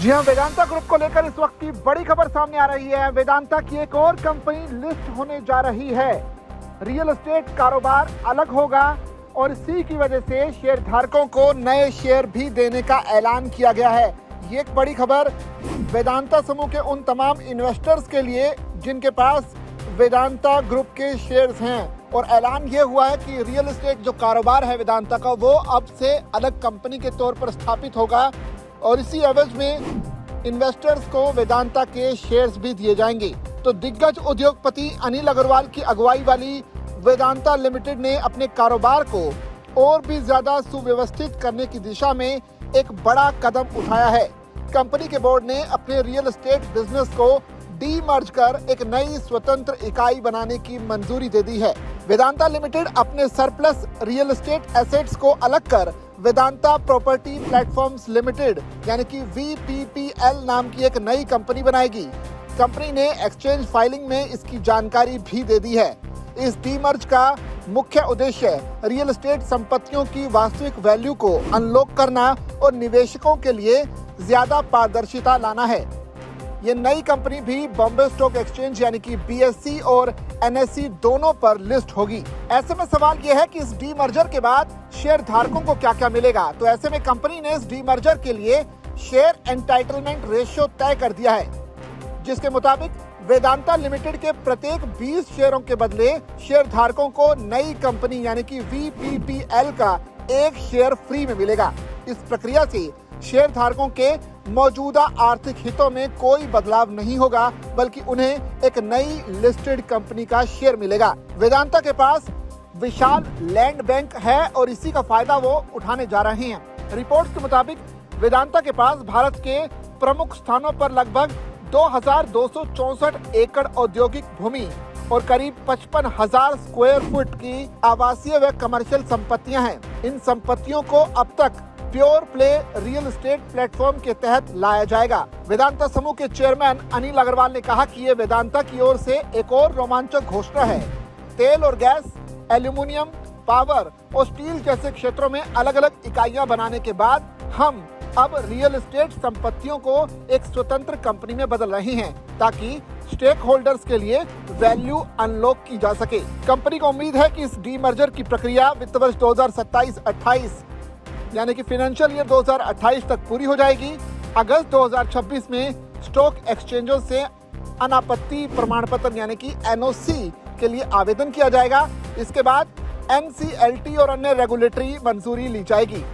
जी हाँ, वेदांता ग्रुप को लेकर इस वक्त की बड़ी खबर सामने आ रही है। वेदांता की एक और कंपनी लिस्ट होने जा रही है। रियल एस्टेट कारोबार अलग होगा और इसी की वजह से शेयर धारकों को नए शेयर भी देने का ऐलान किया गया है। ये एक बड़ी खबर वेदांता समूह के उन तमाम इन्वेस्टर्स के लिए जिनके पास वेदांता ग्रुप के शेयर्स हैं। और ऐलान ये हुआ है कि रियल एस्टेट जो कारोबार है वेदांता का, वो अब से अलग कंपनी के तौर पर स्थापित होगा और इसी एवज में इन्वेस्टर्स को वेदांता के शेयर्स भी दिए जाएंगे। तो दिग्गज उद्योगपति अनिल अग्रवाल की अगुवाई वाली वेदांता लिमिटेड ने अपने कारोबार को और भी ज्यादा सुव्यवस्थित करने की दिशा में एक बड़ा कदम उठाया है। कंपनी के बोर्ड ने अपने रियल एस्टेट बिजनेस को डीमर्ज कर एक नई स्वतंत्र इकाई बनाने की मंजूरी दे दी है। वेदांता लिमिटेड अपने सरप्लस रियल एस्टेट एसेट्स को अलग कर वेदांता प्रॉपर्टी प्लेटफॉर्म्स लिमिटेड यानी कि VPPL नाम की एक नई कंपनी बनाएगी। कंपनी ने एक्सचेंज फाइलिंग में इसकी जानकारी भी दे दी है। इस डीमर्ज का मुख्य उद्देश्य रियल एस्टेट संपत्तियों की वास्तविक वैल्यू को अनलॉक करना और निवेशकों के लिए ज्यादा पारदर्शिता लाना है। ये नई कंपनी भी बॉम्बे स्टॉक एक्सचेंज यानी कि BSE और NSE दोनों पर लिस्ट होगी। ऐसे में सवाल ये है कि इस डीमर्जर के बाद शेयर धारकों को क्या क्या मिलेगा। तो ऐसे में कंपनी ने इस डीमर्जर के लिए शेयर एंटाइटलमेंट रेशियो तय कर दिया है, जिसके मुताबिक वेदांता लिमिटेड के प्रत्येक 20 शेयरों के बदले शेयर धारकों को नई कंपनी यानी कि VPPL का एक शेयर फ्री में मिलेगा। इस प्रक्रिया से शेयर धारकों के मौजूदा आर्थिक हितों में कोई बदलाव नहीं होगा, बल्कि उन्हें एक नई लिस्टेड कंपनी का शेयर मिलेगा। वेदांता के पास विशाल लैंड बैंक है और इसी का फायदा वो उठाने जा रहे हैं। रिपोर्ट्स के मुताबिक वेदांता के पास भारत के प्रमुख स्थानों पर लगभग 2264 एकड़ औद्योगिक भूमि और करीब 55,000 स्क्वायर फुट की आवासीय व कमर्शियल संपत्तियां हैं। इन संपत्तियों को अब तक pure play real estate platform के तहत लाया जाएगा। वेदांता समूह के चेयरमैन अनिल अग्रवाल ने कहा कि ये वेदांता की ओर से एक और रोमांचक घोषणा है। तेल और गैस, एल्यूमिनियम, पावर और स्टील जैसे क्षेत्रों में अलग अलग इकाइयां बनाने के बाद हम अब रियल एस्टेट संपत्तियों को एक स्वतंत्र कंपनी में बदल रहे हैं, ताकि स्टेक होल्डर्स के लिए वैल्यू अनलॉक की जा सके। कंपनी को उम्मीद है कि इस डीमर्जर की प्रक्रिया वित्त वर्ष 2027-28 यानी कि फाइनेंशियल ईयर 2028 तक पूरी हो जाएगी। अगस्त 2026 में स्टॉक एक्सचेंजों से अनापत्ति प्रमाण पत्र यानी कि NOC के लिए आवेदन किया जाएगा। इसके बाद NCLT और अन्य रेगुलेटरी मंजूरी ली जाएगी।